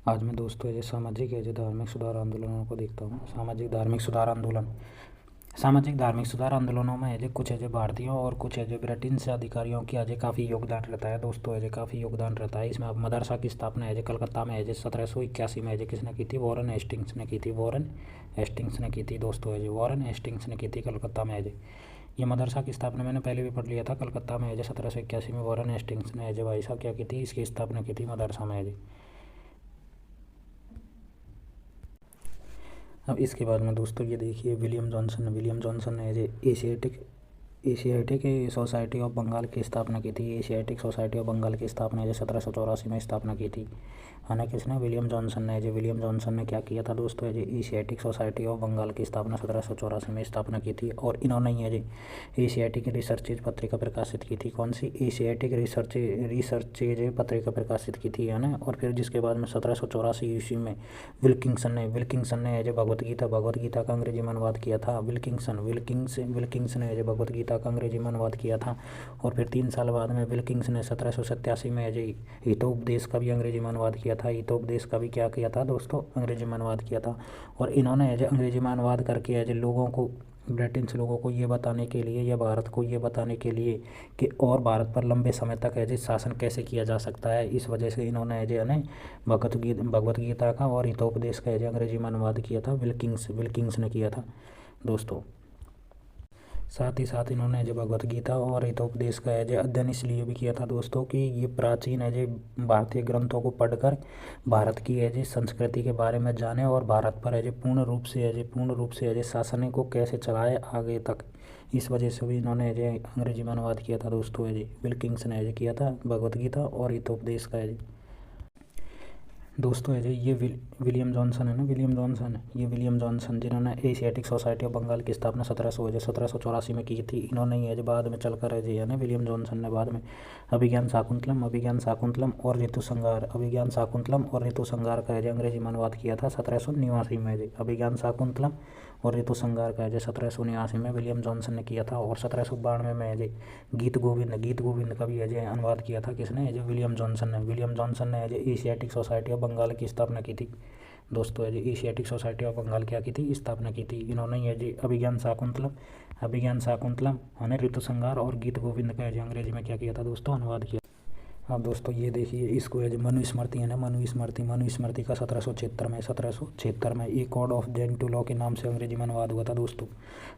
आज मैं दोस्तों ये सामाजिक है जो धार्मिक सुधार आंदोलनों को देखता हूँ। सामाजिक धार्मिक सुधार आंदोलनों में है कुछ है जो भारतीयों और कुछ है जो ब्रिटेन से अधिकारियों की आज काफ़ी योगदान रहता है दोस्तों। है काफ़ी योगदान रहता है इसमें। अब मदरसा की स्थापना है जो कलकत्ता में है जो 1781 में है जो किसने की थी? वॉरेन हेस्टिंग्स ने की थी। वॉरेन हेस्टिंग्स ने की थी दोस्तों। है जो वॉरेन हेस्टिंग्स ने की थी कलकत्ता में है जो ये मदरसा की स्थापना मैंने पहले भी पढ़ लिया था। कलकत्ता में है जो 1781 में वॉरेन हेस्टिंग्स ने है जो भाई साहब क्या की थी? इसकी स्थापना की थी मदरसा में है जी। अब इसके बाद में दोस्तों ये देखिए विलियम जॉनसन ने जो एशियाटिक सोसाइटी ऑफ बंगाल की स्थापना की थी। एशियाटिक सोसाइटी ऑफ बंगाल की स्थापना जो 1784 में स्थापना की थी है ना, किसने? विलियम जॉनसन ने। जो विलियम जॉनसन ने क्या किया था दोस्तों? जो एशियाटिक सोसाइटी ऑफ बंगाल की स्थापना 1784 में स्थापना की थी। और इन्होंने ही है जो एशियाटिक रिसर्चेज पत्रिका प्रकाशित की थी। कौन सी? एशियाटिक रिसर्चेज पत्रिका प्रकाशित की थी है ना। और फिर जिसके बाद में 1784 ईस्वी में विल्किंसन ने जो भगवत गीता का अंग्रेजी में अनुवाद किया था। विल्किंस ने जो भगवत गीता का अंग्रेजी में अनुवाद किया था। और फिर 3 साल बाद में विल्किंस ने 1787 में जो हितोपदेश का भी अंग्रेजी में अनुवाद किया था। हितोपदेश का भी क्या किया था दोस्तों? अंग्रेजी में अनुवाद किया था। और इन्होंने जो अंग्रेजी में अनुवाद करके जो लोगों को, ब्रिटिश लोगों को ये बताने के लिए या भारत को ये बताने के लिए कि और भारत पर लंबे समय तक है शासन कैसे किया जा सकता है, इस वजह से इन्होंने जो है ना भगवत गीता का और हितोपदेश का जो अंग्रेजी में अनुवाद किया था। विल्किंस ने किया था दोस्तों। साथ ही साथ इन्होंने जो भगवत गीता और हितोपदेश का है जो अध्ययन इसलिए भी किया था दोस्तों कि ये प्राचीन है जो भारतीय ग्रंथों को पढ़कर भारत की है जो संस्कृति के बारे में जाने और भारत पर है जो पूर्ण रूप से है जो शासन को कैसे चलाए आगे तक। इस वजह से भी इन्होंने जो अंग्रेजी में अनुवाद किया था दोस्तों। है जी विल्किंस ने जो किया था भगवत गीता और हितोपदेश का है जी दोस्तों। है जी ये विलियम जॉनसन है ना, विलियम जॉनसन जिन्होंने एशियाटिक सोसाइटी ऑफ बंगाल की स्थापना 1784 में की थी। इन्होंने ही है जो बाद में चलकर है जी है ना, विलियम जॉनसन ने बाद में अभिज्ञान शाकुंतलम और ऋतु संहार का है जो अंग्रेजी में अनुवाद किया था 1789 में जी। अभिज्ञान शाकुंतलम और ऋतु संहार का है जो 1789 में विलियम जॉनसन ने किया था। और 1792 में है जी गीत गोविंद का भी है जो अनुवाद किया था। किसने? है जो विलियम जॉनसन ने है जो एशियाटिक सोसाइटी ऑफ बंगाल की स्थापना की थी दोस्तों। है जी एशियाटिक सोसाइटी ऑफ बंगाल क्या की थी? स्थापना की थी इन्होंने ही है जी। अभिज्ञान शाकुंतलम है ऋतु संहार और गीत गोविंद का है जो अंग्रेजी में क्या किया था दोस्तों? अनुवाद किया। हाँ दोस्तों ये देखिए इसको है जो मनुस्मृति है ना, मनुस्मृति का 1776 में एक कोड ऑफ जेंटू लॉ के नाम से अंग्रेजी में अनुवाद हुआ था दोस्तों।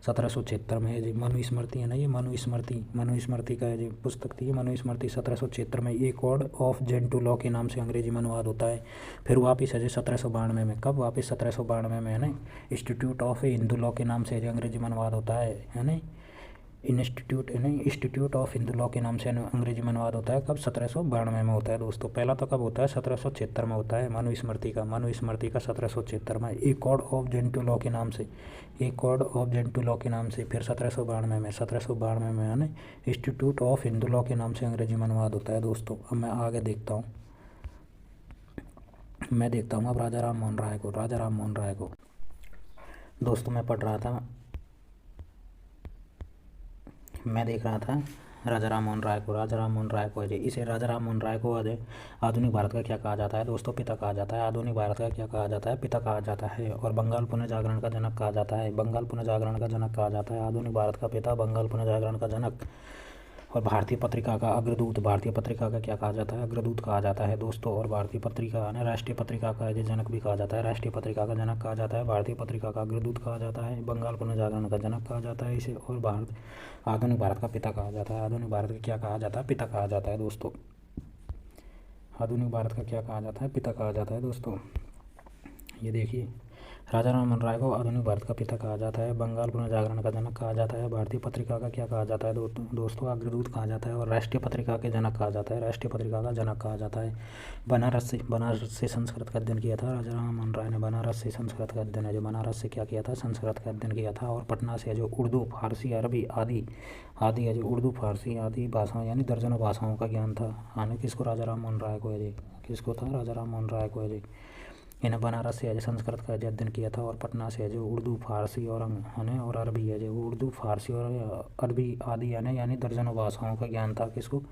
1776 में है जी मनुस्मृति है ना, ये मनुस्मृति का है जो पुस्तक थी। मनुस्मृति 1776 में एक कोड ऑफ जेंटू लॉ के नाम से अंग्रेजी में अनुवाद होता है। फिर वापस है जो 1792 में, कब वापस? 1792 में है ना, इंस्टीट्यूट ऑफ हिंदू लॉ के नाम से जो अंग्रेजी में अनुवाद होता है ना, इंस्टीट्यूट ऑफ हिंदू लॉ के नाम से अंग्रेजी में अनुवाद होता है। कब? 1792 में होता है दोस्तों। पहला तो कब होता है? 1776 में होता है मनुस्मृति का 1776 में एक कोड ऑफ जेंटू लॉ के नाम से, फिर 1792 में है ना इंस्टीट्यूट ऑफ हिंदू लॉ के नाम से अंग्रेजी में अनुवाद होता है दोस्तों। अब मैं आगे देखता हूँ अब राजा राम मोहन राय को दोस्तों मैं पढ़ रहा था, मैं देख रहा था राजा राम मोहन राय को है। इसे राजा राम मोहन राय को आधुनिक भारत का क्या कहा जाता है दोस्तों? पिता कहा जाता है। आधुनिक भारत का क्या कहा जाता है? पिता कहा जाता है। और बंगाल पुनर्जागरण का जनक कहा जाता है। आधुनिक भारत का पिता, बंगाल पुनर्जागरण का जनक और भारतीय पत्रिका का अग्रदूत। भारतीय पत्रिका का क्या कहा जाता है? अग्रदूत कहा जाता है दोस्तों। और भारतीय पत्रिका है राष्ट्रीय पत्रिका का जनक भी कहा जाता है। राष्ट्रीय पत्रिका का जनक कहा जाता है, भारतीय पत्रिका का अग्रदूत कहा जाता है, बंगाल पुनर्जागरण का जनक कहा जाता है इसे। और आधुनिक भारत का पिता कहा जाता है। आधुनिक भारत का क्या कहा जाता है? पिता कहा जाता है दोस्तों। आधुनिक भारत का क्या कहा जाता है? पिता कहा जाता है दोस्तों। ये देखिए राजा राम मोहन राय को आधुनिक भारत का पिता कहा जाता है, बंगाल पुनर्जागरण का जनक कहा जाता है, भारतीय पत्रिका का क्या कहा जाता है दोस्तों? अग्रदूत कहा जाता है। और राष्ट्रीय पत्रिका के जनक कहा जाता है। बनारस से संस्कृत का अध्ययन किया था राजा राम मोहन राय ने। बनारस से संस्कृत का अध्ययन है जो बनारस से क्या किया था? संस्कृत का अध्ययन किया था। और पटना से जो उर्दू, फारसी, अरबी आदि है जो उर्दू, फारसी आदि भाषाओं यानी दर्जनों भाषाओं का ज्ञान था। आने किसको? राजा राम मोहन राय को है जी। किसको था? राजा राम मोहन राय को है जी। इन्हें बनारस से संस्कृत का अध्ययन किया था। और पटना से जो उर्दू, फारसी और अरबी है जो उर्दू, फारसी और अरबी आदि यानी दर्जनों भाषाओं का ज्ञान था। किसको?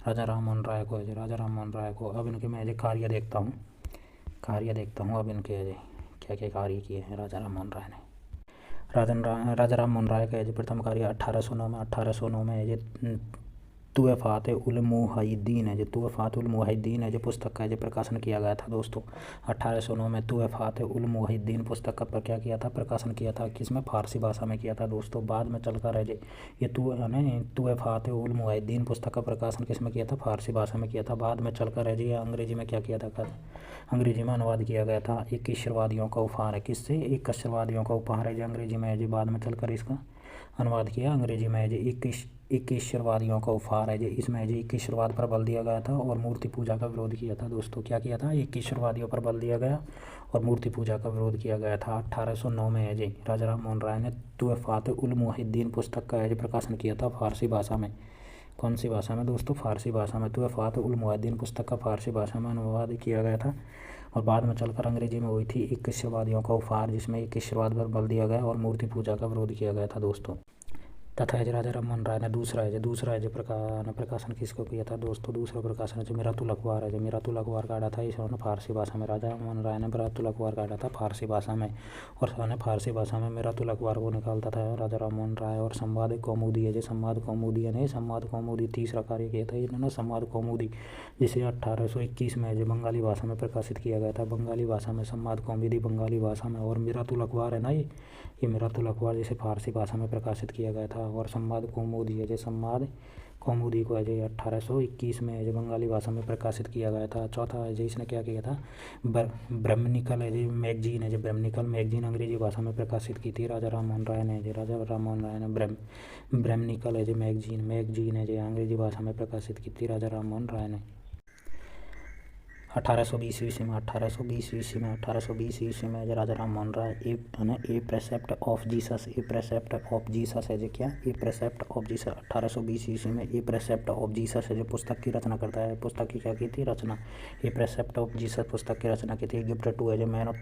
राजा राम मोहन राय को है। राजा राम मोहन राय को। अब इनके मैं कार्य देखता हूँ। कार्य देखता हूँ अब इनके क्या क्या कार्य किए हैं राजा राम मोहन राय ने। राजा राम मोहन राय का प्रथम कार्य 1809 में ये तुहफ़ात उल मुहिद्दीन है जो तुहफ़ात उल मुहिद्दीन है जो पुस्तक का जो प्रकाशन किया गया था दोस्तों। 1809 में तुहफ़ात उल मुहिद्दीन पुस्तक का क्या किया था, प्रकाशन किया था। किसमें, फारसी भाषा में किया था दोस्तों। बाद में चलकर है ये तुहफ़ात उल मुहिद्दीन पुस्तक का प्रकाशन किस में किया था, फारसी भाषा में किया था। बाद में चलकर है ये अंग्रेजी में क्या किया था, अंग्रेजी में अनुवाद किया गया था। 21वादियों का उपहार है, किससे, 21वादियों का उपहार है जो अंग्रेजी में है जी। बाद में चलकर इसका अनुवाद किया अंग्रेजी में है जी। 21वादियों का उपहार है जी। इसमें है जी 21वाद पर बल दिया गया था और मूर्ति पूजा का विरोध किया था दोस्तों। क्या किया था, 21वादियों पर बल दिया गया और मूर्ति पूजा का विरोध किया गया था। 1809 में है जी राजा राम मोहन राय ने तुहफ़ात उल मुहिद्दीन पुस्तक का प्रकाशन किया था फारसी भाषा में। कौन सी भाषा में दोस्तों, फारसी भाषा में। तुहफ़ात उल मुहिद्दीन पुस्तक का फारसी भाषा में अनुवाद किया गया था और बाद में चलकर अंग्रेजी में हुई थी 21वादियों का उपहार, जिसमें 21वाद पर बल दिया गया और मूर्ति पूजा का विरोध किया गया था दोस्तों। तथा राजा राम मोहन राय ने दूसरा है प्रकाशन किसको किया था दोस्तों। दूसरा प्रकाशन जो मिरातुल अखबार है, जो मिरातुल अखबार काटा था इन्होंने फारसी भाषा में। राजा राम मोहन राय ने मिरातुल अखबार काटा था फारसी भाषा में और उन्होंने फारसी भाषा में मिरातुल अखबार को निकालता था राजा राम मोहन राय। और संवाद कौमुदी है जो संवाद कौमुदी तीसरा कार्य किया था इन्होंने, संवाद कौमुदी, जिसे 1821 में जो बंगाली भाषा में प्रकाशित किया गया था। बंगाली भाषा में संवाद कौमुदी बंगाली भाषा में। और मिरातुल अखबार है ना ये मिरातुल अखबार जिसे फारसी भाषा में प्रकाशित किया गया था। और संवाद कौमुदी है जो संवाद कौमुदी को है जो 1821 में जो बंगाली भाषा में प्रकाशित किया गया था। चौथा है जो इसने क्या किया था, ब्रह्मनिकल है जो मैगजीन है, जो ब्रह्मनिकल मैगजीन अंग्रेजी भाषा में प्रकाशित की थी राजा राम मोहन राय ने। ब्रह्मनिकल है जो मैगजीन है जो अंग्रेजी भाषा में प्रकाशित की थी राजा राम मोहन राय ने। 1820 ईस्वी में राजा राम मोहन राय ए प्रेसेप्ट ऑफ जीसस है जो क्या, ए प्रेसेप्ट ऑफ जीसस। 1820 ईस्वी में ए प्रेसेप्ट ऑफ जीसस है जो पुस्तक की रचना करता है। पुस्तक की क्या की थी, रचना। ए प्रेसेप्ट ऑफ जीसस पुस्तक की रचना की थी। गिफ्ट टू है जो मैन ऑफ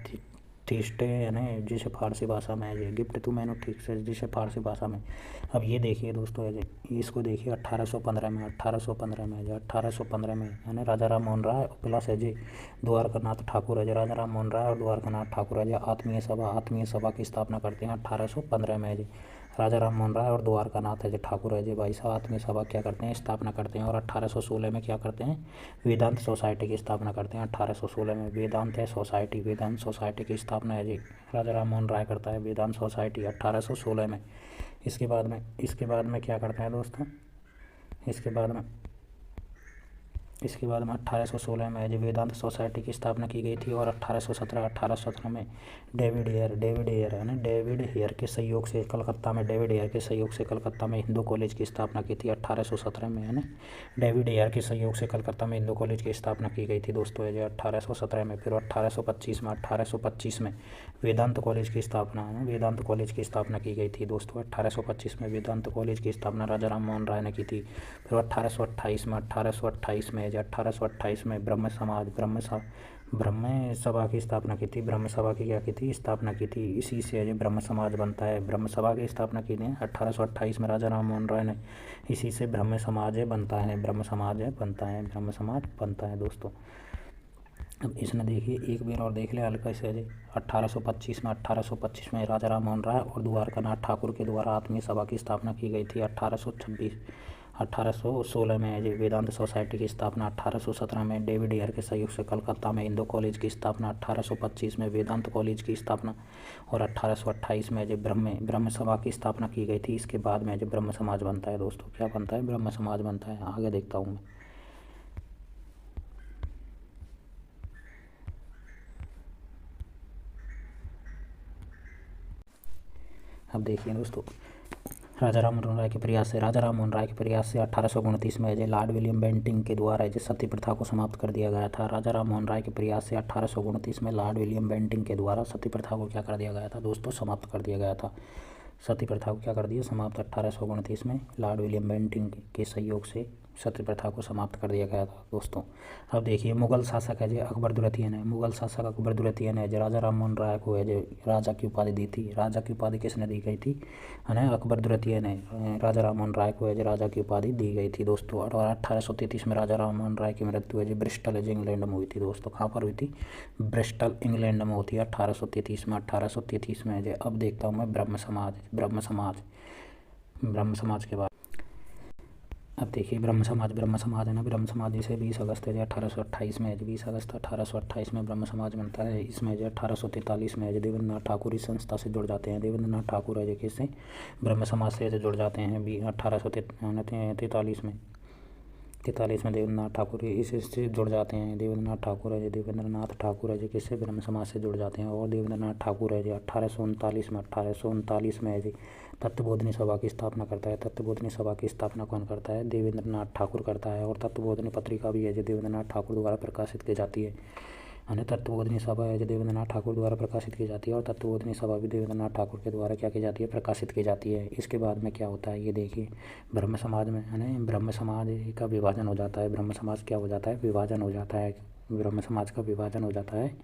थीस्टे है जिसे फारसी भाषा में है, गिफ्ट टू मैन ऑफ थीस्टे जिसे फारसी भाषा में। अब ये देखिए दोस्तों है इसको देखिए 1815 में है ना राजा राम मोहन राय प्लस है जी द्वारकानाथ ठाकुर है जो राजा राम मोहन राय और द्वारकानाथ ठाकुर है जो आत्मीय सभा की स्थापना करते हैं 1815 में है जी। राजा राम मोहन राय और द्वारकानाथ है जो ठाकुर है जो भाई साहब आत्मीय सभा क्या करते हैं, स्थापना करते हैं। और 1816 में क्या करते हैं, वेदांत सोसाइटी की स्थापना करते हैं। 1816 में वेदांत सोसाइटी की स्थापना है जी राजा राम मोहन राय करता है, वेदांत सोसाइटी 1816 में। इसके बाद में क्या करते हैं दोस्तों, इसके बाद में 1816 में जो वेदांत सोसाइटी की स्थापना की गई थी। और 1817 में डेविड हेयर के सहयोग से कलकत्ता में हिंदू कॉलेज की स्थापना की थी 1817 में, है ना। डेविड हेयर के सहयोग से कलकत्ता में हिंदू कॉलेज की स्थापना की गई थी दोस्तों जो 1817 में। फिर 1825 में वेदांत कॉलेज की स्थापना की गई थी दोस्तों। 1825 में वेदांत कॉलेज की स्थापना राजा राम मोहन राय ने की थी। फिर 1828 में ब्रह्म सभा की स्थापना की थी। ब्रह्म सभा की क्या की थी, स्थापना की थी। इसी से जो ब्रह्म समाज बनता है, ब्रह्म सभा की स्थापना की थी 1828 में राजा राम मोहन राय ने। इसी से ब्रह्म समाज बनता है दोस्तों। अब इसने देखिए एक बार और देख लिया हल्का से 1825 में राजा राम मोहन राय और द्वारकानाथ ठाकुर के द्वारा आत्मीय सभा की स्थापना की गई थी। 1816 में जो वेदांत सोसाइटी की स्थापना। 1817 में डेविड हेयर के सहयोग से कलकत्ता में हिंदू कॉलेज की स्थापना। 1825 में वेदांत कॉलेज की स्थापना। और 1828 में जो ब्रह्म सभा की स्थापना की गई थी। इसके बाद में जो ब्रह्म समाज बनता है दोस्तों, क्या बनता है, ब्रह्म समाज बनता है। आगे देखता हूँ मैं। अब देखिए दोस्तों राजा राम मोहन राय के प्रयास से 1829 में जो लॉर्ड विलियम बेंटिंग के द्वारा जो सती प्रथा को समाप्त कर दिया गया था। राजा राम मोहन राय के प्रयास से 1829 में लॉर्ड विलियम बेंटिंग के द्वारा सती प्रथा को क्या कर दिया गया था दोस्तों, समाप्त कर दिया गया था। सती प्रथा को क्या कर दिया, समाप्त 1829 में लॉर्ड विलियम बेंटिंग के सहयोग से सती प्रथा को समाप्त कर दिया गया था दोस्तों। अब देखिए मुगल शासक है जो अकबर द्वितीय है, मुगल शासक अकबर द्वितीय ने जो राजा राम मोहन राय को है जो राजा की उपाधि दी थी। राजा की उपाधि किसने दी गई थी, है ना, अकबर द्वितीय ने राजा राम मोहन राय को है जो राजा की उपाधि दी गई थी दोस्तों। और 1833 में राजा राम मोहन राय की मृत्यु है जो ब्रिस्टल जो इंग्लैंड में हुई थी दोस्तों। कहाँ पर हुई थी, ब्रिस्टल इंग्लैंड में होती है 1833 में। 1833 में जो अब देखता हूँ मैं ब्रह्म समाज के बाद। अब देखिए ब्रह्म समाज है ना, ब्रह्म समाज जिसे 20 अगस्त है 1828 में, 20 अगस्त 1828 में ब्रह्म समाज बनता है। इसमें जो 1843 में जो देवेंद्रनाथ ठाकुर इस संस्था से जुड़ जाते हैं। देवेंद्रनाथ ठाकुर है जो किससे, ब्रह्म समाज से जुड़ जाते हैं 1843 में। 43 में देवेंद्रनाथ ठाकुर इससे जुड़ जाते हैं। देवेंद्रनाथ ठाकुर है जो किससे, ब्रह्म समाज से जुड़ जाते हैं। और देवेंद्रनाथ ठाकुर है जो 1839 में जो तत्वबोधिनी सभा की स्थापना करता है। तत्वबोधिनी सभा की स्थापना कौन करता है, देवेंद्रनाथ ठाकुर करता है। और तत्वबोधिनी पत्रिका भी है जो देवेंद्रनाथ ठाकुर द्वारा प्रकाशित की जाती है। तत्वबोधिनी सभा है जो देवेंद्रनाथ ठाकुर द्वारा प्रकाशित की जाती है। और तत्वबोधिनी सभा भी देवेंद्रनाथ ठाकुर के द्वारा क्या की जाती है, प्रकाशित की जाती है। इसके बाद में क्या होता है ये देखिए, ब्रह्म समाज में है ना, ब्रह्म समाज का विभाजन हो जाता है। ब्रह्म समाज क्या हो जाता है, विभाजन हो जाता है। ब्रह्म समाज का विभाजन हो जाता है।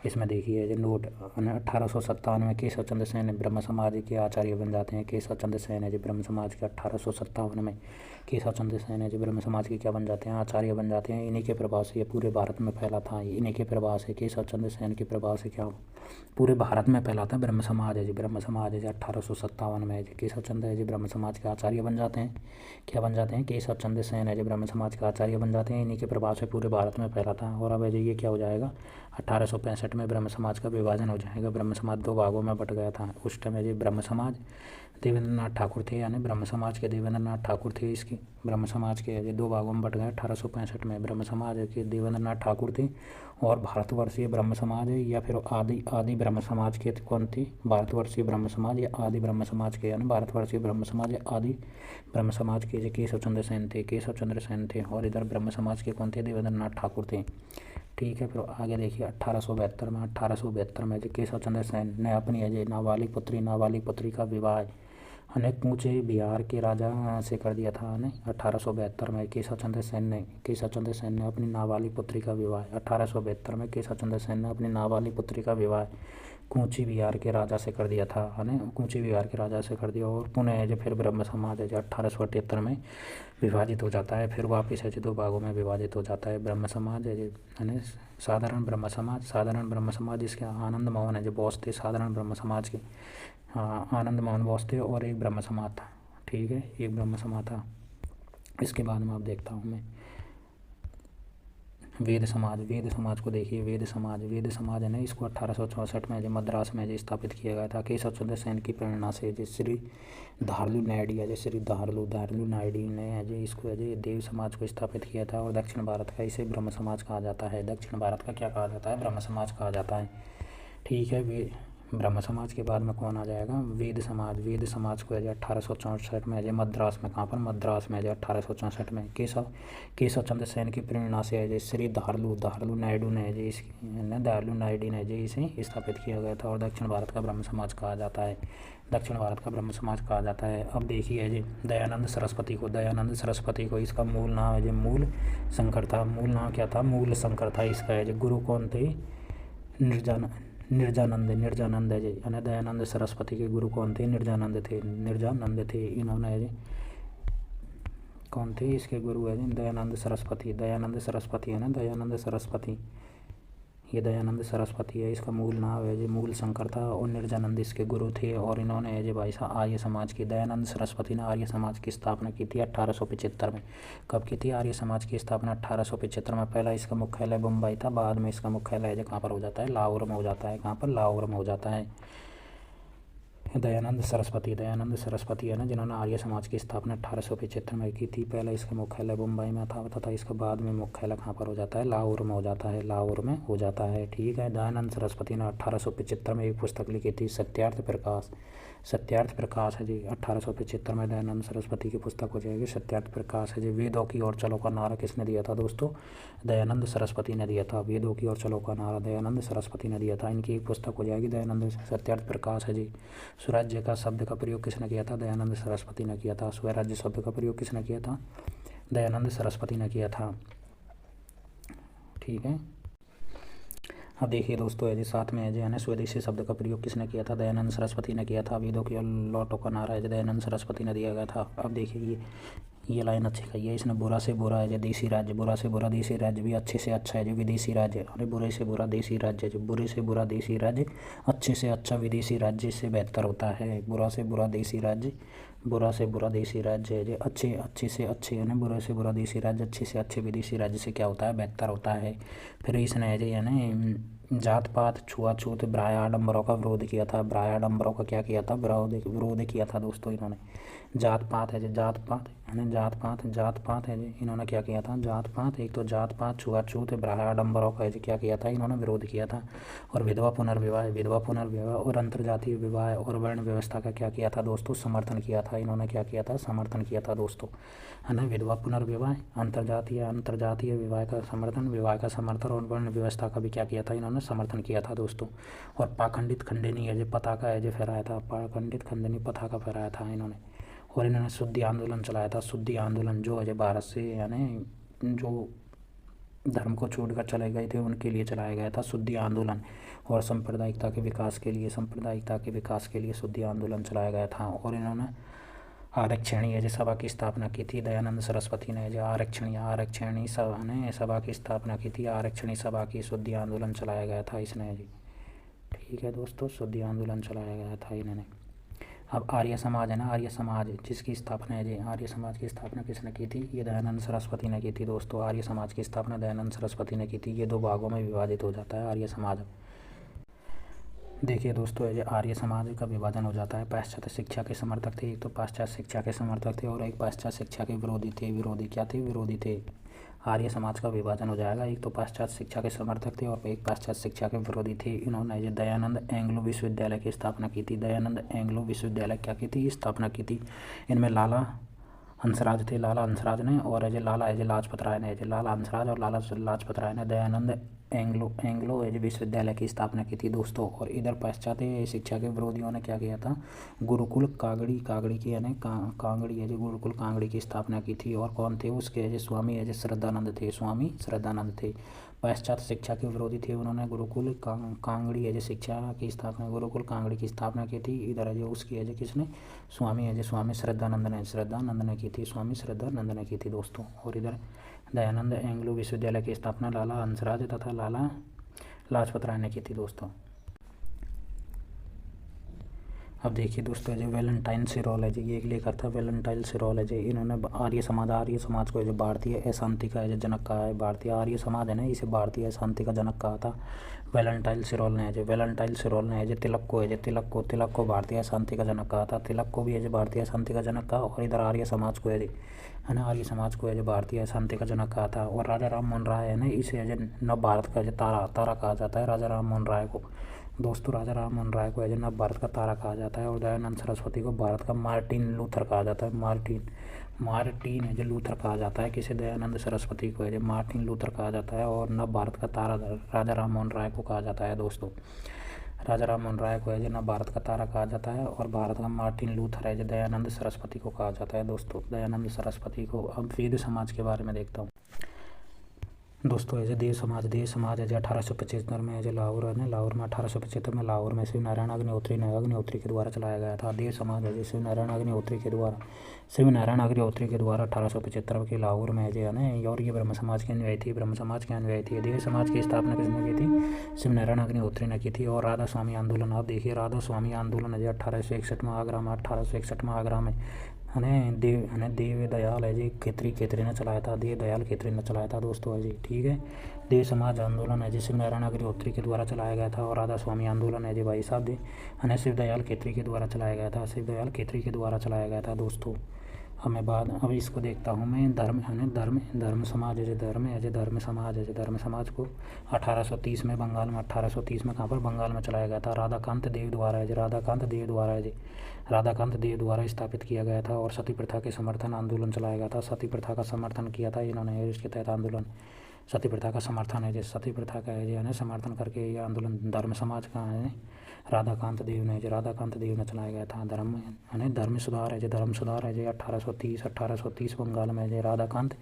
इसमें देखिए जो नोट 1857 में केशव चंद्र सेन ब्रह्म समाज के आचार्य बन जाते हैं। केशव चंद्र सेन है जो ब्रह्म समाज के 1857 में केशव चंद्र सेन है जो ब्रह्म समाज के क्या बन जाते हैं, आचार्य बन जाते हैं। इन्हीं के प्रभाव से ये पूरे भारत में फैला था। इन्हीं के प्रभाव से, केशव चंद्र सेन के प्रभाव से क्या पूरे भारत में फैला था ब्रह्म समाज है जी। ब्रह्म समाज है जो 1857 में है केशव चंद्र है जो ब्रह्म समाज के आचार्य बन जाते हैं। क्या बन जाते हैं, केशव चंद्र सेन है जो ब्रह्म समाज के आचार्य बन जाते हैं। इन्हीं के प्रभाव से पूरे भारत में फैला था। और अब ये क्या हो जाएगा, 1865 में ब्रह्म समाज का विभाजन हो जाएगा। ब्रह्म समाज 2 भागों में बट गया था उस टाइम। ये ब्रह्म समाज देवेंद्रनाथ ठाकुर थे, यानी ब्रह्म समाज के देवेंद्रनाथ ठाकुर थे। इसकी ब्रह्म समाज के ये 2 भागों में बट गए 1865 में। ब्रह्म समाज के देवेंद्रनाथ ठाकुर थे और भारतवर्षीय ब्रह्म समाज है, या फिर आदि ब्रह्म समाज के कौन थे, भारतवर्षीय ब्रह्म समाज या आदि ब्रह्म समाज के, यानी भारतवर्षीय ब्रह्म समाज या आदि ब्रह्म समाज के जो केशव चंद्र सेन थे। और इधर ब्रह्म समाज के कौन थे, देवेंद्रनाथ ठाकुर थे। ठीक है, फिर आगे देखिए 1872 में जो केशव चंद्र सेन ने अपनी अजय नाबालिग पुत्री का विवाह अनेक कूचे बिहार के राजा से कर दिया था। 1872 में केशव चंद्र सेन ने अपनी नाबालिग पुत्री का विवाह 1872 में केशव चंद्र सेन ने अपनी नाबालिग पुत्री का विवाह कूची बिहार के राजा से कर दिया था, है ना, कूची बिहार के राजा से कर दिया। और पुनः जो फिर ब्रह्म समाज है जो 1878 में विभाजित हो जाता है। फिर वापस है जो 2 भागों में विभाजित हो जाता है। ब्रह्म समाज है ना, साधारण ब्रह्म समाज इसके आनंद मोहन है जो बॉस थे साधारण ब्रह्म समाज के, आनंद मोहन बॉस थे। और एक ब्रह्म समाज था, ठीक है, एक ब्रह्म समाज था। इसके बाद में आप देखता हूँ मैं वेद समाज को देखिए। वेद समाज है ना, इसको 1864 में जो मद्रास में जो स्थापित किया गया था केशव चंद्र सेन की प्रेरणा से। जो श्री धारलू नायडी ने जो इसको जो देव समाज को स्थापित किया था। और दक्षिण भारत का इसे ब्रह्म समाज कहा जाता है। दक्षिण भारत का क्या कहा जाता है, ब्रह्म समाज कहा जाता है। ठीक है, ब्रह्म समाज के बाद में कौन आ जाएगा, वेद समाज को है 1864 में जो मद्रास में, कहाँ पर, मद्रास में जो 1864 में केशव चंद्र सेन की प्रेरणा से है जो श्री धारलू नायडू ने जो इसे स्थापित किया गया था। और दक्षिण भारत का ब्रह्म समाज कहा जाता है। अब देखिए जी दयानंद सरस्वती को इसका मूल नाम है जो मूल शंकर था। मूल नाम क्या था, मूल शंकर था इसका है। जो गुरु कौन थे, निर्जानंद है जी। दयानंद सरस्वती के गुरु कौन थे, निर्जानंद थे। इन्होंने कौन थे, इसके गुरु है दयानंद सरस्वती है ना, दयानंद सरस्वती। ये दयानंद सरस्वती है, इसका मूल नाम है जो मूल शंकर था। और निर्जानंद इसके गुरु थे। और इन्होंने जो भाई साहब आर्य समाज की, दयानंद सरस्वती ने आर्य समाज की स्थापना की थी 1875 में। कब की थी आर्य समाज की स्थापना, 1875 में। पहला इसका मुख्यालय बम्बई था, बाद में इसका मुख्यालय जो कहाँ पर हो जाता है, लाहौर में हो जाता है। कहाँ पर, लाहौर में हो जाता है। दयानंद सरस्वती है ना, जिन्होंने आर्य समाज की स्थापना 1875 में की थी। पहले इसका मुख्यालय मुंबई में था तथा इसका बाद में मुख्यालय कहाँ पर हो जाता है, लाहौर में हो जाता है। ठीक है, दयानंद सरस्वती ने 1875 में एक पुस्तक लिखी थी, सत्यार्थ प्रकाश है जी। 1875 में दयानंद सरस्वती की पुस्तक हो जाएगी सत्यार्थ प्रकाश है जी। वेदों की ओर चलो का नारा किसने दिया था दोस्तों, दयानंद सरस्वती ने दिया था। वेदों की ओर चलो का नारा दयानंद सरस्वती ने दिया था। इनकी एक पुस्तक हो जाएगी दयानंद सत्यार्थ प्रकाश है जी। स्वराज्य का शब्द का प्रयोग किसने किया था, दयानंद सरस्वती ने किया था। स्वराज्य शब्द का प्रयोग किसने किया था, दयानंद सरस्वती ने किया था। ठीक है। अब देखिए दोस्तों, ये साथ में जो है ना स्वदेशी शब्द का प्रयोग किसने किया था? दयानंद सरस्वती ने किया था। वेदों की लौटों का नारा है दयानंद सरस्वती ने दिया गया था। अब देखिए ये लाइन अच्छी कही है इसने। बुरा से बुरा है जो देसी राज्य, बुरा से बुरा देसी राज्य भी अच्छे से अच्छा है जो विदेशी राज्य। अरे बुरे से बुरा देसी राज्य, जो बुरे से बुरा देसी राज्य अच्छे से अच्छा विदेशी राज्य से बेहतर होता है। बुरा से बुरा देसी राज्य, बुरा से बुरा देसी राज्य है जो अच्छे से अच्छे, यानी बुरा से बुरा देसी राज्य अच्छे से अच्छे विदेशी राज्य से क्या होता है? बेहतर होता है। फिर इसने जो यानी जात पात छुआछूत ब्राह्य आडम्बरों का विरोध किया था। ब्राह्य आडम्बरों का क्या किया था? विरोध किया था दोस्तों इन्होंने। जात पात है जो जात पात है जो इन्होंने क्या किया था? जात पात, एक तो जात पात छुआछूत ब्राह्य आडम्बरों का जो क्या किया था? इन्होंने विरोध किया था। और विधवा पुनर्विवाह और अंतर्जातीय विवाह और वर्ण व्यवस्था का क्या किया था दोस्तों? समर्थन किया था। इन्होंने क्या किया था? समर्थन किया था दोस्तों, है ना। विधवा पुनर्विवाह, अंतर्जातीय विवाह का समर्थन और वर्ण व्यवस्था का भी क्या किया था? इन्होंने समर्थन किया था दोस्तों। और पाखंडित खंडनी है जो पताका है जो फहराया था, पाखंडित खंडनी पताका फहराया था इन्होंने। और इन्होंने शुद्धि आंदोलन चलाया था। शुद्धि आंदोलन जो है भारत से यानी जो धर्म को छोड़कर चले गए थे उनके लिए चलाया गया था शुद्धि आंदोलन। और सांप्रदायिकता के विकास के लिए शुद्धि आंदोलन चलाया गया था। और इन्होंने आरक्षणीय जो सभा की स्थापना की थी दयानंद सरस्वती ने, जो आरक्षणी सभा की स्थापना की थी। आरक्षणी सभा की शुद्धि आंदोलन चलाया गया था इसने जी। ठीक है दोस्तों, शुद्धि आंदोलन चलाया गया था इन्होंने। अब आर्य समाज है ना, आर्य समाज जिसकी स्थापना है जी, आर्य समाज की स्थापना किसने की थी? ये दयानंद सरस्वती ने की थी दोस्तों। आर्य समाज की स्थापना दयानंद सरस्वती ने की थी। ये 2 भागों में विभाजित हो जाता है आर्य समाज। देखिए दोस्तों, ये आर्य समाज का विभाजन हो जाता है। पाश्चात्य शिक्षा के समर्थक थे, एक तो पाश्चात्य शिक्षा के समर्थक थे और एक पाश्चात्य शिक्षा के विरोधी थे। विरोधी थे। आर्य समाज का विभाजन हो जाएगा, एक तो पाश्चात्य शिक्षा के समर्थक थे और एक पाश्चात्य शिक्षा के विरोधी थे। इन्होंने ये दयानंद एंग्लो विश्वविद्यालय की स्थापना की थी। दयानंद एंग्लो विश्वविद्यालय क्या की थी? स्थापना की थी। इनमें लाला हंसराज थे, लाला हंसराज ने, और अजय लाला अजय लाजपत राय ने, लाला हंसराज और लाला लाजपत राय ने दयानंद एंग्लो विश्वविद्यालय की स्थापना की थी दोस्तों। और इधर पाश्चात्य शिक्षा के विरोधियों ने क्या किया था? गुरुकुल कांगड़ी की यानी कांगड़ी है जो गुरुकुल कांगड़ी की स्थापना की थी। और कौन थे उसके? जो स्वामी है जो श्रद्धानंद थे। पाश्चात्य शिक्षा के विरोधी थे, उन्होंने गुरुकुल कांगड़ी है जो शिक्षा की स्थापना गुरुकुल कांगड़ी की स्थापना की थी। इधर है जो उसकी है जो किसने? स्वामी है जो स्वामी श्रद्धानंद ने की थी। स्वामी श्रद्धानंद ने की थी दोस्तों। और इधर दयानंद एंग्लो विश्वविद्यालय की स्थापना लाला हंसराज तथा लाला लाजपत राय ने की थी दोस्तों। अब देखिए दोस्तों, जो वैलेंटाइन सिरोल है जी, ये एक लेखक था वैलेंटाइन सिरोल है जी। इन्होंने आर्य समाज को जो भारतीय अशांति का जो जनक कहा है, भारतीय आर्य समाज है ना, इसे भारतीय अशांति का जनक कहा था वैलेंटाइन सिरोल ने। जो तिलक को भारतीय अशांति का जनक कहा था। तिलक को भी है जो भारतीय अशांति का जनक कहा। और इधर आर्य समाज को है ना, आर्य समाज को है जो भारतीय अशांति का जनक कहा था। और राजा राम मोहन राय है ना, इसे नव भारत का जो तारा कहा जाता है राजा राम मोहन राय को दोस्तों। राजा राम मोहन राय को है जो नव भारत का तारा कहा जाता है। और दयानंद सरस्वती को भारत का मार्टिन लूथर कहा जाता है। मार्टिन है जो लूथर कहा जाता है। किसे? दयानंद सरस्वती को है जो मार्टिन लूथर कहा जाता है। और नव भारत का तारा राजा राम मोहन राय को कहा जाता है दोस्तों। राजा राम मोहन राय को है जो नव भारत का तारा कहा जाता है। और भारत का मार्टिन लूथर है जो दयानंद सरस्वती को कहा जाता है दोस्तों, दयानंद सरस्वती को। अब वेद समाज के बारे में देखता हूँ दोस्तों। ऐसे देव समाज है जो 1875 में जो लाहौर है ना, लाहौर में 1875 में लाहौर में शिव नारायण अग्निहोत्री के द्वारा चलाया गया था। देव समाज है जो शिव नारायण अग्निहोत्री के द्वारा 1875 के लाहौर में जो है ना, और ये ब्रह्म समाज की अनुयायी थी। देव समाज की स्थापना किसने की थी? शिव नारायण अग्निहोत्री ने की थी। और राधा स्वामी आंदोलन, आप देखिए राधा स्वामी आंदोलन है जो 1861 आगरा में देव दयाल है जी खेत्री ने चलाया था। देवदयाल खेत्री ने चलाया था दोस्तों है जी। ठीक है। देव समाज आंदोलन है जी शिव नारायण अग्निहोत्री के द्वारा चलाया गया था। और राधा स्वामी आंदोलन है जी भाई साहब शिव दयाल खेत्री के द्वारा चलाया गया था दोस्तों। अब इसको देखता हूँ मैं। धर्म समाज है जो धर्म समाज को 1830 में बंगाल में कहाँ पर? बंगाल में चलाया गया था। राधाकांत देव द्वारा स्थापित किया गया था। और सती प्रथा के समर्थन आंदोलन चलाया गया था। सती प्रथा का समर्थन किया था इन्होंने, इसके तहत आंदोलन सती प्रथा का समर्थन है जो सती प्रथा का है जो समर्थन करके ये आंदोलन धर्म समाज का है राधाकांत देव ने चलाया गया था। धर्म सुधार है जो 1830 बंगाल में जो राधाकांत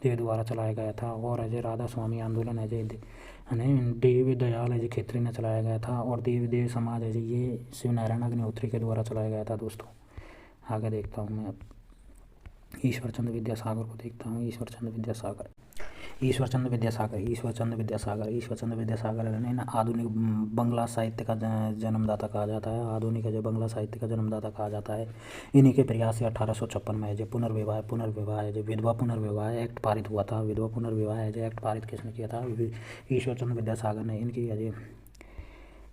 देव द्वारा चलाया गया था। और जो राधा स्वामी आंदोलन है जो देवी दयाल है जो खेत्री ने चलाया गया था। और देव समाज है जो ये शिव नारायण अग्निहोत्री के द्वारा चलाया गया था। दोस्तों आगे देखता हूँ मैं अब ईश्वर चंद्र विद्यासागर को देखता हूँ। ईश्वर चंद्र विद्यासागर है ना आधुनिक बंगला साहित्य का जन्मदाता कहा जाता है। आधुनिक जो बंगला साहित्य का जन्मदाता कहा जाता है। इन्हीं के प्रयास से 1856 में जो पुनर्विवाह है जो विधवा पुनर्विवाह एक्ट पारित हुआ था। विधवा पुनर्विवाह है जो एक्ट पारित किसने किया था? ईश्वर चंद्र विद्यासागर ने। इनकी अजय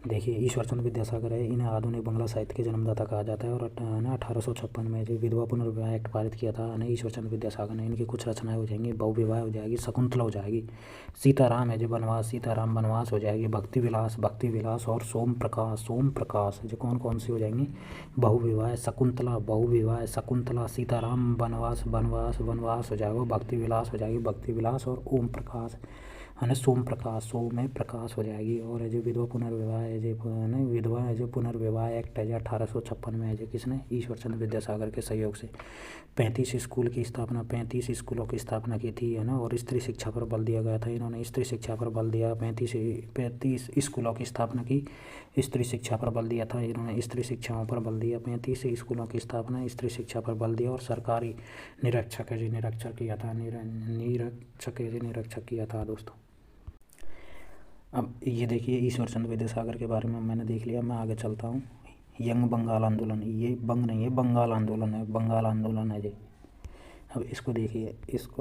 देखिए ईश्वर चंद्र विद्यासागर है, इन्हें आधुनिक बंगला साहित्य के जन्मदाता कहा जाता है। और 1856 में जो विधवा पुनर्विवाह एक्ट पारित किया था ईश्वर चंद्र विद्यासागर ने। इनकी कुछ रचनाएं हो जाएंगी, बहुविवाह हो जाएगी, शकुंतला हो जाएगी, सीताराम है जो सीताराम वनवास हो जाएगी, भक्ति विलास और सोम प्रकाश जो कौन सी हो जाएंगी? बहुविवाह शकुंतला, सीताराम वनवास हो जाएगा, भक्ति विलास और ओम प्रकाश सोम में प्रकाश हो जाएगी। और जो विधवा पुनर्विवाह है जो पुनर्विवाह एक्ट है जो 1856 में है जो किसने? ईश्वर चंद्र विद्यासागर के सहयोग से 35 स्कूलों की स्थापना की थी है ना। और स्त्री शिक्षा पर बल दिया गया था। इन्होंने स्त्री शिक्षा पर बल दिया, 35 स्कूलों की स्थापना की, स्त्री शिक्षा पर बल दिया था। इन्होंने स्त्री शिक्षाओं पर बल दिया, 35 स्कूलों की स्थापना, स्त्री शिक्षा पर बल दिया। और सरकारी निरीक्षक किया था। दोस्तों अब ये देखिए ईश्वर चंद्र विद्यासागर के बारे में मैंने देख लिया। मैं आगे चलता हूँ। यंग बंगाल आंदोलन, ये बंग नहीं है, बंगाल आंदोलन है जी। अब इसको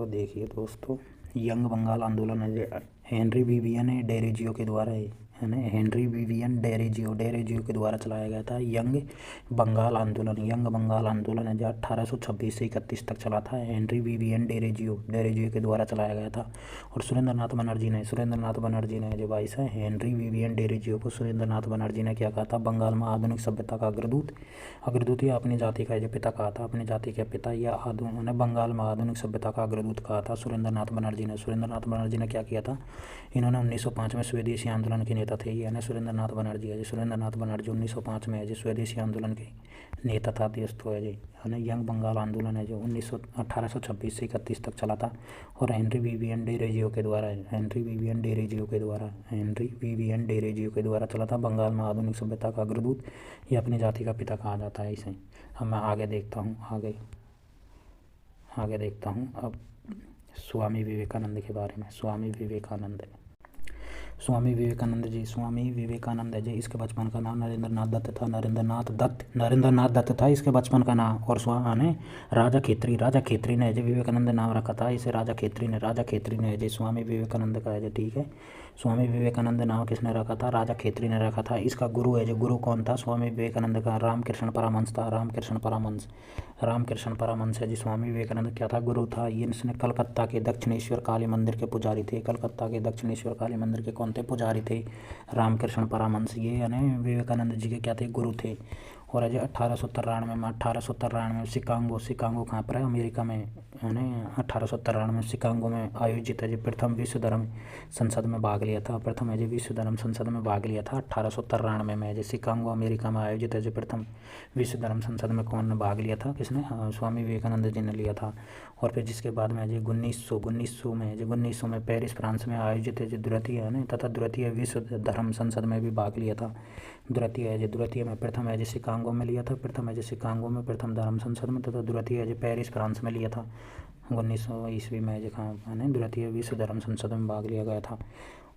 देखिए दोस्तों, यंग बंगाल आंदोलन है जो हेनरी विवियन डेरोजियो के द्वारा है ना, हेनरी विवियन डेरोजियो के द्वारा चलाया गया था। यंग बंगाल आंदोलन है जो 1826 से 31 तक चला था। हेनरी विवियन डेरोजियो के द्वारा चलाया गया था। और सुरेंद्र नाथ बनर्जी ने जो भाई साहब हेनरी विवियन डेरोजियो को सुरेंद्र नाथ बनर्जी ने क्या कहा था? बंगाल में आधुनिक सभ्यता का अग्रदूत या अपनी जाति का जो पिता कहा था, अपनी जाति के पिता या बंगाल में आधुनिक सभ्यता का अग्रदूत कहा था सुरेंद्र नाथ बनर्जी ने क्या किया था? इन्होंने 1905 में स्वदेशी आंदोलन के नेता थे। यानी सुरेंद्र नाथ बनर्जी 1905 में है जो स्वदेशी आंदोलन के नेता था। दोस्तों है जी है ना। यंग बंगाल आंदोलन है जो 1826 से 31 तक चला था। और हेनरी विवियन डेरोजियो के द्वारा चला था। बंगाल में आधुनिक सभ्यता का अग्रदूत या अपनी जाति का पिता कहा जाता है इसे। अब मैं आगे देखता हूँ अब स्वामी विवेकानंद के बारे में। स्वामी विवेकानंद जी, इसके बचपन का नाम नरेंद्रनाथ दत्त था इसके बचपन का नाम। और स्वामी राजा खेत्री ने जो विवेकानंद नाम रखा था इसे राजा खेत्री ने जो स्वामी विवेकानंद का है जो ठीक है। स्वामी विवेकानंद नाम किसने रखा था? राजा खेत्री ने रखा था। इसका गुरु है जो गुरु कौन था स्वामी विवेकानंद का? रामकृष्ण परमहंस था। रामकृष्ण परमहंस है जी स्वामी विवेकानंद क्या था? गुरु था। ये इसने कलकत्ता के दक्षिणेश्वर काली मंदिर के पुजारी थे। कौन थे? पुजारी थे रामकृष्ण परमहंस। ये यानी विवेकानंद जी के क्या थे? गुरु थे। और है 1893 में शिकागो कहाँ पर है? अमेरिका में है ना। 1893 में शिकागो में आयोजित है जो प्रथम विश्व धर्म संसद में भाग लिया था। 1893 में जो शिकागो अमेरिका में आयोजित है जो प्रथम विश्व धर्म संसद में कौन ने भाग लिया था? किसने? स्वामी विवेकानंद जी ने लिया था। और फिर जिसके बाद में जो 1900 में पेरिस फ्रांस में आयोजित है जो द्वितीय विश्व धर्म संसद में भी भाग लिया था। द्वितीय में प्रथम है जो शिकागो में लिया था, प्रथम धर्म संसद में, तथा द्वितीय जो पेरिस फ्रांस में लिया था 1900 ईस्वी में जो द्वितीय विश्व धर्म संसद में भाग लिया गया था।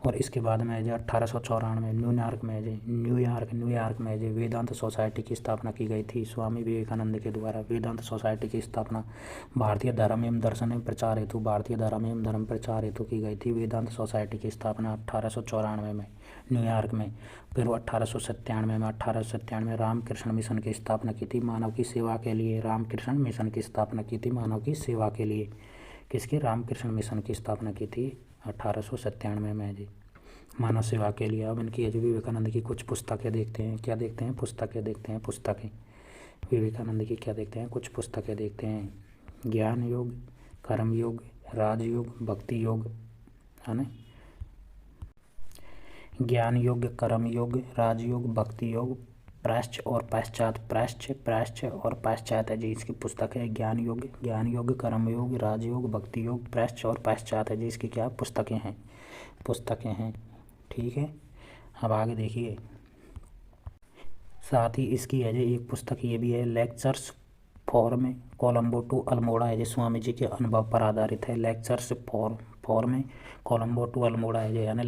और इसके बाद में जो 1894 में न्यूयॉर्क में जो वेदांत सोसाइटी की स्थापना की गई थी स्वामी विवेकानंद के द्वारा। वेदांत सोसाइटी की स्थापना भारतीय धर्म एवं धर्म प्रचार हेतु की गई थी। वेदांत सोसाइटी की स्थापना 1894 में न्यूयॉर्क में। फिर 1897 में रामकृष्ण मिशन की स्थापना की थी मानव की सेवा के लिए। रामकृष्ण मिशन की स्थापना की थी मानव की सेवा के लिए। किसकी? रामकृष्ण मिशन की स्थापना की थी 1897 में जी, मानव सेवा के लिए। अब इनकी विवेकानंद की कुछ पुस्तकें देखते हैं। क्या देखते हैं? पुस्तकें विवेकानंद की क्या देखते हैं? कुछ पुस्तकें देखते हैं। ज्ञान योग, कर्म योग, राजयोग, भक्ति योग, है ना। ज्ञान योग, कर्म योग, राजयोग, भक्ति योग, प्राश्च और पाश्चात, प्राश्च और पाश्चात है जी इसकी पुस्तक है। ज्ञान योग, कर्म योग, राजयोग, भक्ति योग, प्राश्च और पाश्चात है जी इसकी क्या पुस्तकें हैं। ठीक है। अब आगे देखिए, साथ ही इसकी है जी एक पुस्तक ये भी है, lectures form Colombo to Almora है जी, स्वामी जी के अनुभव पर आधारित है। Lectures form Colombo to Almora है जी, यानी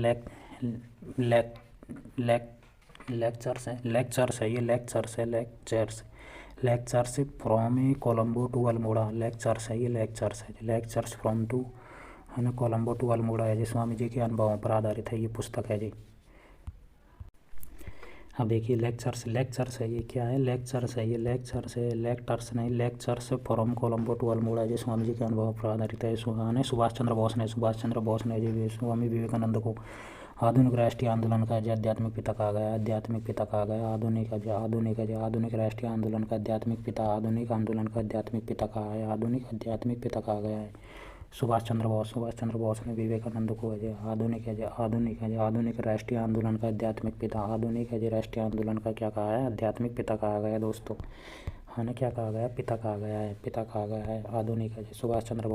lectures from Colombo to Almora, lectures from to है ना कोलंबो टू अल्मोड़ा है जी, स्वामी जी के अनुभवों पर आधारित है ये पुस्तक है जी। अब देखिए लेक्चर्स है ये क्या है, lectures from Colombo to Almora ji, Swami ji के अनुभव पर आधारित है। सुभाष चंद्र बोस ने जी स्वामी विवेकानंद को आधुनिक राष्ट्रीय आंदोलन का आध्यात्मिक पिता कहा गया, आधुनिक राष्ट्रीय आंदोलन का आध्यात्मिक पिता, आधुनिक आंदोलन का आध्यात्मिक पिता कहा है, आध्यात्मिक पिता कहा गया है सुभाष चंद्र बोस ने विवेकानंद को आधुनिक राष्ट्रीय आंदोलन का आध्यात्मिक पिता, राष्ट्रीय आंदोलन का क्या कहा है, आध्यात्मिक पिता कहा गया है दोस्तों, है ना। क्या कहा गया, पिता कहा गया है आधुनिक है जी। सुभाष चंद्र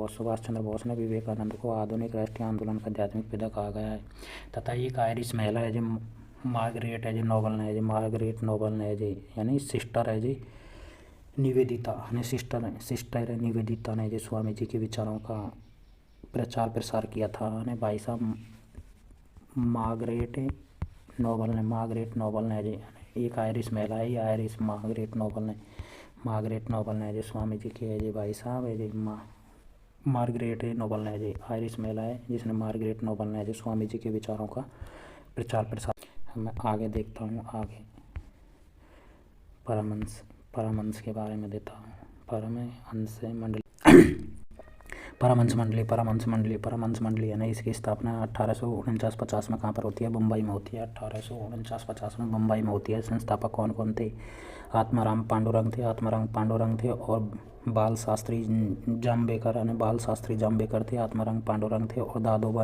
बोस ने विवेकानंद को आधुनिक राष्ट्रीय आंदोलन का आध्यात्मिक पिता कहा गया है। तथा एक आयरिश महिला है जी, मार्गरेट नोबल ने जी, यानी सिस्टर है जी निवेदिता, सिस्टर निवेदिता ने जी स्वामी जी के विचारों का प्रचार प्रसार किया था, ने भाई साहब मार्गरेट नोबल ने जी, एक आयरिश महिला है, ये आयरिश मार्गरेट नोबल ने जी स्वामी जी के जी भाई साहब है जी मार्गरेट नोबल ने जी, आयरिश महिला है जिसने मार्गरेट नोबल ने जी स्वामी जी के विचारों का प्रचार प्रसार। मैं आगे देखता हूँ, आगे परमहंस के बारे में देता हूँ। परमहंस मंडली है ना, इसकी स्थापना 1849-50 में कहाँ पर होती है, मुंबई में होती है। 1849-50 में मुंबई में होती है। संस्थापक कौन कौन थे, आत्माराम पांडुरंग थे और बाल शास्त्री जाम्बेकर थे। आत्माराम पांडुरंग थे और दादोबा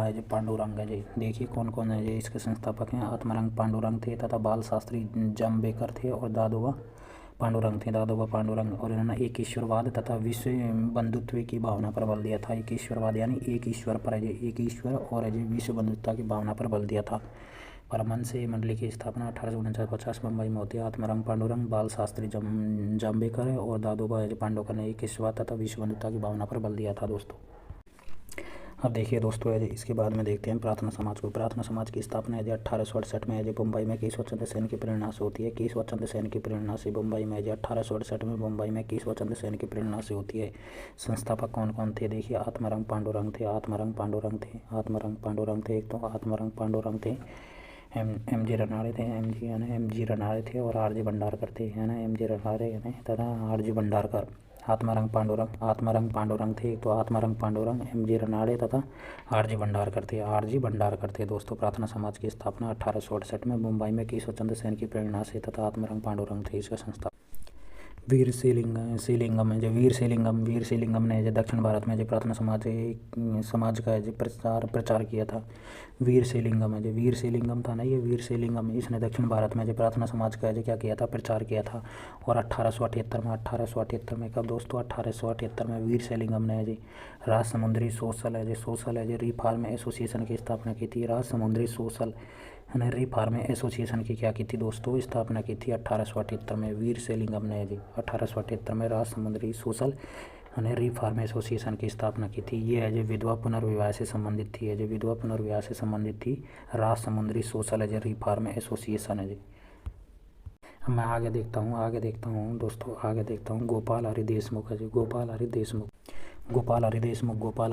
है जी पांडुरंग है जी। देखिए कौन कौन है जी इसके संस्थापक हैं, आत्माराम पांडुरंग थे तथा बाल शास्त्री जाम्बेकर थे और दादोबा पांडुरंग। और इन्होंने एक ईश्वरवाद तथा विश्व बंधुत्व की भावना पर बल दिया था। एक ईश्वरवाद यानी एक ईश्वर पर एक ईश्वर और विश्व बंधुत्व की भावना पर बल दिया था। परमहंस मंडली की स्थापना 1849-50 मुंबई में होती है। आत्माराम पांडुरंग, बाल शास्त्री जाम्बेकर और दादोबा पांडुरंग ने एक ईश्वरवाद तथा विश्व बंधुत्व की भावना पर बल दिया था दोस्तों। अब देखिए दोस्तों इसके बाद में देखते हैं प्रार्थना समाज को। प्रार्थना समाज की स्थापना है 1868 में है मुंबई में केशव चंद्र सेन की प्रेरणा से होती है। केशव चंद्र सेन की प्रेरणा से मुंबई में 1868 में मुंबई में केशव चंद्र सेन की प्रेरणा से होती है। संस्थापक कौन कौन थे, देखिए आत्माराम पांडुरंग थे, एक तो आत्माराम पांडुरंग थे, एम जी रनाड़े थे और आर जी भंडारकर थे, है ना। एम जी रनाड़े तथा आर जी भंडारकर। आत्माराम पांडुरंग थे, तो आत्माराम पांडुरंग, एम जी रनाड़े तथा आर जी भंडारकर थे दोस्तों। प्रार्थना समाज की स्थापना 1868 में मुंबई में केशव चंद्र सेन की प्रेरणा से तथा आत्माराम पांडुरंग थे इसका संस्था। वीर सेलिंगम ने दक्षिण भारत में प्रार्थना समाज का प्रचार किया था। वीर सेलिंगम था ना, ये वीर सेलिंगम, इसने दक्षिण भारत में प्रार्थना समाज का क्या किया था, प्रचार किया था। और 1878 में कब दोस्तों, 1878 में वीर सेलिंगम ने राजसमुंद्री सोशल रिफॉर्म एसोसिएशन की स्थापना की थी। राजसमुंद्री सोशल रिफॉर्म एसोसिएशन की क्या की थी दोस्तों, स्थापना की थी 1878 में वीर सेलिंगम ने 1878 में राजसमुंद्री सोशल रिफॉर्म एसोसिएशन की स्थापना की थी। ये विधवा पुनर्विवाह से संबंधित थी। राजसमुंद्री सोशल रिफॉर्म एसोसिएशन है जी। मैं आगे देखता हूँ दोस्तों, गोपाल हरि देशमुख है जी। गोपाल हरि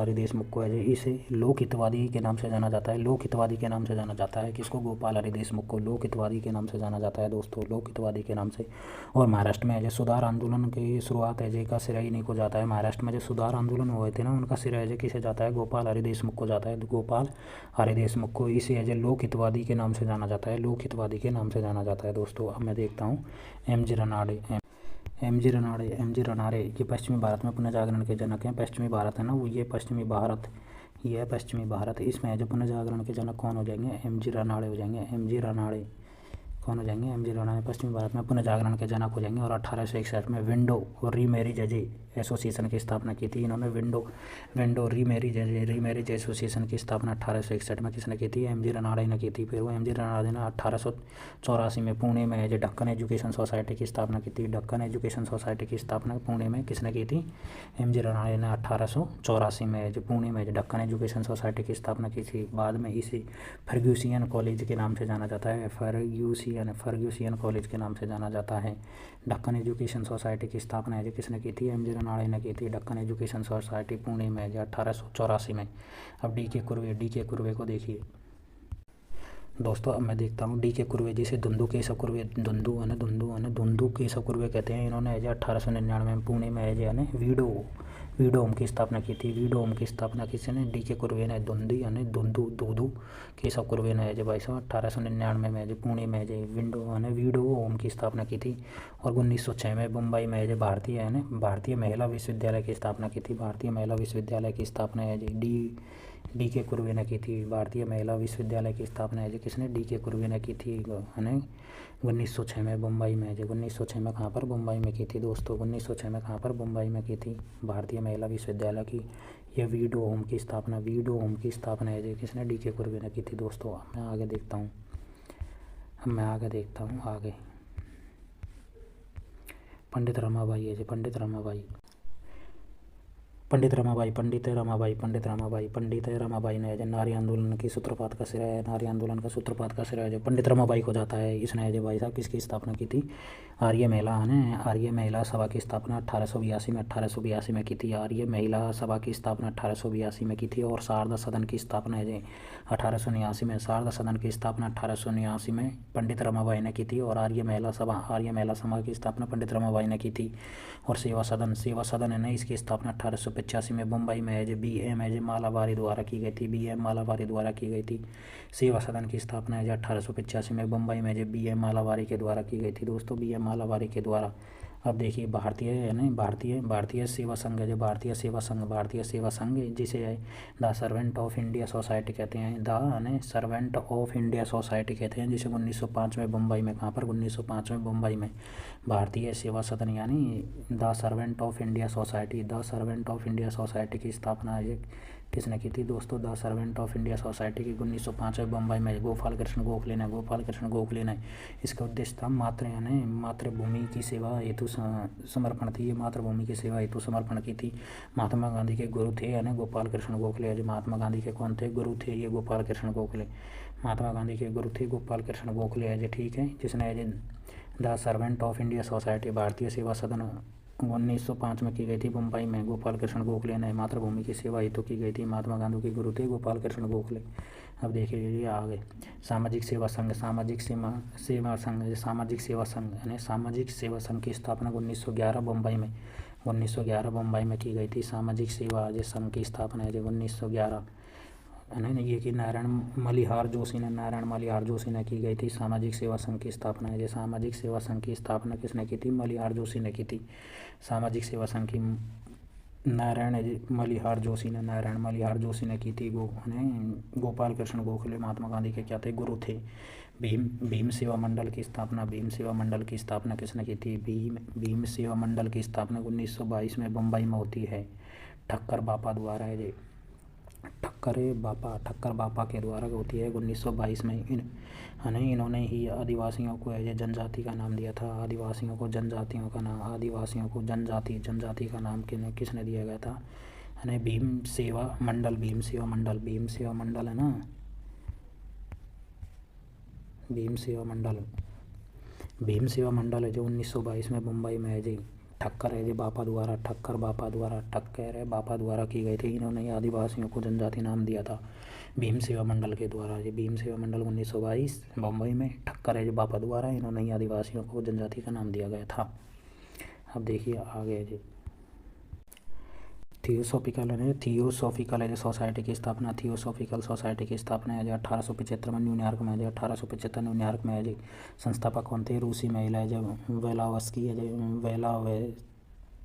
देशमुख को इसे लोकहितवादी के नाम से जाना जाता है। किसको, गोपाल हरि देशमुख को लोकहितवादी के नाम से जाना जाता है दोस्तों, लोकहितवादी के नाम से। और महाराष्ट्र में सुधार आंदोलन की शुरुआत का श्रेय इन्हीं को जाता है। महाराष्ट्र में जो सुधार आंदोलन हुए थे ना, उनका श्रेय किसे जाता है, गोपाल हरि देशमुख को जाता है। गोपाल हरि देशमुख को इसे लोकहितवादी के नाम से जाना जाता है दोस्तों। अब मैं देखता हूँ एम जी रनाड़े ये पश्चिमी भारत में पुनर्जागरण के जनक हैं। पश्चिमी भारत है ना, वो ये पश्चिमी भारत ये है पश्चिमी भारत। इसमें जो पुनर्जागरण के जनक कौन हो जाएंगे, एम.जी. रानाड़े हो जाएंगे। एम.जी. रानाड़े कौन हो जाएंगे, एम.जी. रानाड़े पश्चिमी भारत में पुनर्जागरण के जनक हो जाएंगे। और 1861 में विंडो रीमैरिज एसोसिएशन की स्थापना की थी इन्होंने। विंडो रीमैरिज एसोसिएशन की स्थापना 1861 में किसने की थी, एम.जी. रानाड़े ने की थी। फिर वो एम.जी. रानाड़े ने 1884 में पुणे में जो ढक्कन एजुकेशन सोसाइटी की स्थापना की थी। ढक्कन एजुकेशन सोसाइटी की स्थापना पुणे में किसने की थी, एम.जी. रानाड़े ने 1884 में जो पुणे में जो ढक्कन एजुकेशन सोसाइटी की स्थापना की थी। बाद में इसे फर्ग्यूसियन कॉलेज के नाम से जाना जाता है। फर्ग्यूसियन कॉलेज के नाम से जाना जाता है। ढक्कन एजुकेशन सोसाइटी की स्थापना है जो किसने की थी, एम.जी. रानाड़े ने की थी। ढक्कन एजुकेशन सोसाइटी पुणे में जो 1884 में। अब डी के कुरवे को देखिए दोस्तों। अब मैं देखता हूँ डी के कुरवे, जिसे धुंधु केशव कुरवे, धुंधु केशव कुरवे कहते हैं। इन्होंने 1899 में पुणे में यानी वीडो होम की स्थापना की थी। वीडो होम की स्थापना किसने, डी के कुरवे ने। धुंधु केशव कुरवे ने जो भाई साहब 1899 में जो पुणे में जो वीडो होम की स्थापना की थी। और 1906 में मुंबई में जो भारतीय महिला विश्वविद्यालय की स्थापना की थी। भारतीय महिला विश्वविद्यालय की स्थापना है जी डी के कुरवे ने की थी। भारतीय महिला विश्वविद्यालय की स्थापना है जो किसने, डी के कुरवे ने की थी 1906 में मुंबई में। जो 1906 में कहाँ पर, मुंबई में की थी दोस्तों। 1906 में कहाँ पर, मुंबई में की थी भारतीय महिला विश्वविद्यालय की यह वीडो होम की स्थापना है जो किसने, डी के कुरवे ने की थी दोस्तों। मैं आगे देखता हूँ आगे। पंडित रमाबाई है जी, पंडित रमाबाई ने जो नारी आंदोलन के सूत्रपात का सिरा है जो पंडित रमाबाई को जाता है। इसने जो भाई साहब किसकी स्थापना की थी, आर्य महिला सभा की स्थापना 1882 में की थी। आर्य महिला सभा की स्थापना 1882 में की थी। और शारदा सदन की स्थापना है जो 1879 में। शारदा सदन की स्थापना 1879 में पंडित रमाबाई ने की थी। और आर्य महिला सभा की स्थापना पंडित रमाबाई ने की थी। और सेवा सदन है ना, इसकी स्थापना 1885 में मुंबई में B.M. मालाबारी द्वारा की गई थी। सेवा सदन की स्थापना है 1885 में मुंबई में B.M. मालाबारी के द्वारा की गई थी दोस्तों, B.M. मालाबारी के द्वारा। अब देखिए भारतीय सेवा संघ है, भारतीय सेवा संघ जिसे the servant of India society कहते हैं। सर्वेंट ऑफ इंडिया सोसाइटी कहते हैं, जिसे 1905 में मुंबई में, कहाँ पर, 1905 में मुंबई में भारतीय सेवा सदन यानी the servant of India society की स्थापना है किसने की थी दोस्तों, the servant of India society की 1905 में मुंबई में गोपाल कृष्ण गोखले ने। इसका उद्देश्य था मातृभूमि की सेवा हेतु समर्पण थी। ये मातृभूमि की सेवा हेतु समर्पण की थी। महात्मा गांधी के गुरु थे यानी गोपाल कृष्ण गोखले। जो महात्मा गांधी के कौन थे, गुरु थे ये गोपाल कृष्ण गोखले। महात्मा गांधी के गुरु थे गोपाल कृष्ण गोखले है जी, ठीक है। जिसने the servant of India society भारतीय सेवा सदन 1905 में की गई थी मुंबई में। गोपाल कृष्ण गोखले ने मातृभूमि की सेवा हेतु की गई थी। महात्मा गांधी के गुरु थे गोपाल कृष्ण गोखले। अब देखिए आगे सामाजिक सेवा संघ की स्थापना 1911 मुंबई में की गई थी। सामाजिक सेवा संघ की स्थापना है 1911 है ना, ये कि नारायण मलिहार जोशी ने की गई थी। सामाजिक सेवा संघ की स्थापना है, सामाजिक सेवा संघ की स्थापना किसने की थी, मलिहार जोशी ने की थी। सामाजिक सेवा संघ की नारायण मलिहार जोशी ने की थी। गोपाल कृष्ण गोखले महात्मा गांधी के क्या थे, गुरु थे। भीम सेवा मंडल की स्थापना किसने की थी, भीम सेवा मंडल की स्थापना 1922 में मुंबई में होती है। ठक्कर बापा द्वारा है, ठक्कर बापा के द्वारा होती है 1922 में। इन्होंने ही आदिवासियों को जनजाति का नाम दिया था। आदिवासियों को जनजाति का नाम किसने दिया गया था, भीम सेवा मंडल है ना, भीम सेवा मंडल है जो 1922 में मुंबई में है जी। ठक्कर बापा द्वारा की गई थी। इन्होंने आदिवासियों को जनजाति नाम दिया था भीम सेवा मंडल के द्वारा। भीम सेवा मंडल 1922 मुंबई में। ठक्कर बापा द्वारा इन्होंने आदिवासियों को जनजाति का नाम दिया गया था। अब देखिए आगे जी थियोसॉफिकल सोसाइटी की स्थापना। थियोसॉफिकल सोसाइटी की स्थापना है 1875 में न्यूयॉर्क में। 1875 न्यूयॉर्क में है जी। संस्थापक कौन थे, रूसी महिला है जो वेलावस्की है,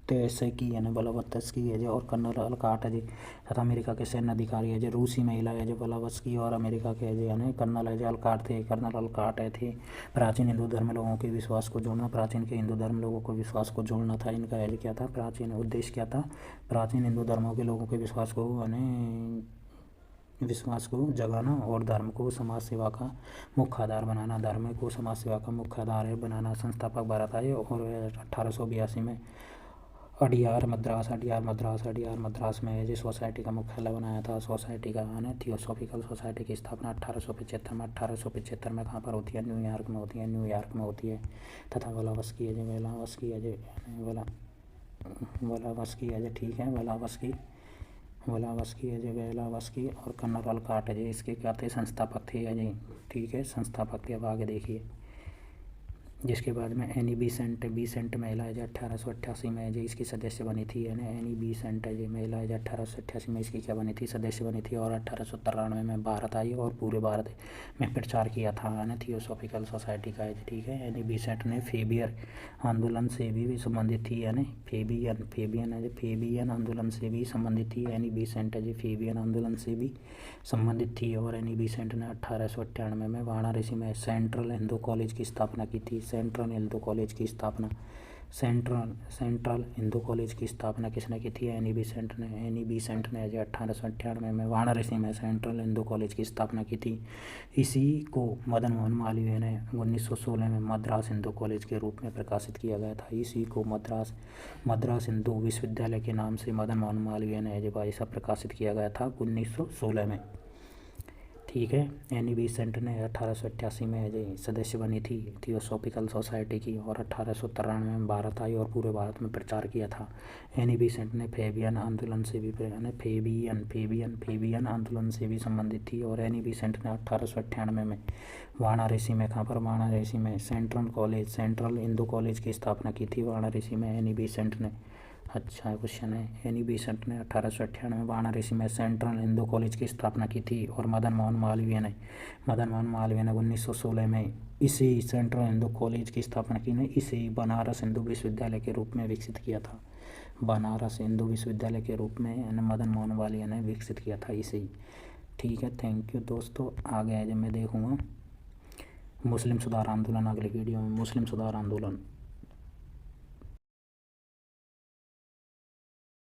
तैसे की यानी ब्लावत्स्की है जो, और कर्नल अलकाट है जी, तथा अमेरिका के सैन्य अधिकारी है जो रूसी महिला है जो ब्लावत्स्की, और अमेरिका के है जो यानी कर्नल है जो अलकाट थे, कर्नल अलकाट है थे। प्राचीन हिंदू धर्म लोगों के विश्वास को जोड़ना, प्राचीन के हिंदू धर्म लोगों को विश्वास को जोड़ना था इनका है क्या था, प्राचीन उद्देश्य क्या था, प्राचीन हिंदू धर्मों के लोगों के विश्वास को यानी विश्वास को जगाना और धर्म को समाज सेवा का मुख्य आधार बनाना, धर्म को समाज सेवा का मुख्य आधार बनाना। संस्थापक भारत आए और 1882 में अडियार मद्रास में जो सोसाइटी का मुख्यालय बनाया था, सोसाइटी का है ना थियोसॉफिकल सोसाइटी की स्थापना 1875 में कहाँ पर होती है, न्यूयॉर्क में होती है। तथा ब्लावत्स्की है जो ठीक है, ब्लावत्स्की और कर्नल अलकाट है जी, इसके क्या थे, संस्थापक थे जी, ठीक है, संस्थापक थे। अब आगे देखिए, जिसके बाद में एनी बीसेंट महिला है जो 1888 में जो इसकी सदस्य बनी थी, यानी एनी बीसेंट है जो महिला है जो 1888 में इसकी क्या बनी थी, सदस्य बनी थी, और 1893 में भारत आई और पूरे भारत में प्रचार किया था यानी थियोसॉफिकल सोसाइटी का है, ठीक है। एनी बीसेंट ने फेबियर आंदोलन से भी संबंधित थी, यानी फेबियन आंदोलन से भी संबंधित थी। एनी बीसेंट है जो फेबियन आंदोलन से भी संबंधित थी, और एनी बीसेंट ने 1898 में वाराणसी में सेंट्रल हिंदू कॉलेज की स्थापना की थी। सेंट्रल हिंदू कॉलेज की स्थापना किसने की थी, एनी बीसेंट ने जो 1898 में वाराणसी में सेंट्रल हिंदू कॉलेज की स्थापना की थी। इसी को मदन मोहन मालवीय ने 1916 में मद्रास हिंदू कॉलेज के रूप में प्रकाशित किया गया था। इसी को मद्रास हिंदू विश्वविद्यालय के नाम से मदन मोहन मालवीय ने जो ऐसा प्रकाशित किया गया था 1916 में, ठीक है। एनी बीसेंट ने 1888 में जो सदस्य बनी थी थियोसॉफिकल सोसाइटी की, और 1893 में भारत आई और पूरे भारत में प्रचार किया था। एनी बीसेंट ने फेबियन आंदोलन से भी संबंधित थी, और एनी बीसेंट ने 1898 में वाराणसी में कहाँ पर, वाराणसी में सेंट्रल हिंदू कॉलेज की स्थापना की थी। वाराणसी में एनी बीसेंट ने, अच्छा क्वेश्चन है, एनी बीसेंट ने 1898 में वाराणसी में सेंट्रल हिंदू कॉलेज की स्थापना की थी, और मदन मोहन मालवीय ने 1916 में इसी सेंट्रल हिंदू कॉलेज की स्थापना की ने इसे बनारस हिंदू विश्वविद्यालय के रूप में विकसित किया था। बनारस हिंदू विश्वविद्यालय के रूप में मदन मोहन मालवीय ने विकसित किया था इसे ही, ठीक है। थैंक यू दोस्तों। आगे जब मैं देखूँगा मुस्लिम सुधार आंदोलन, अगले वीडियो में मुस्लिम सुधार आंदोलन।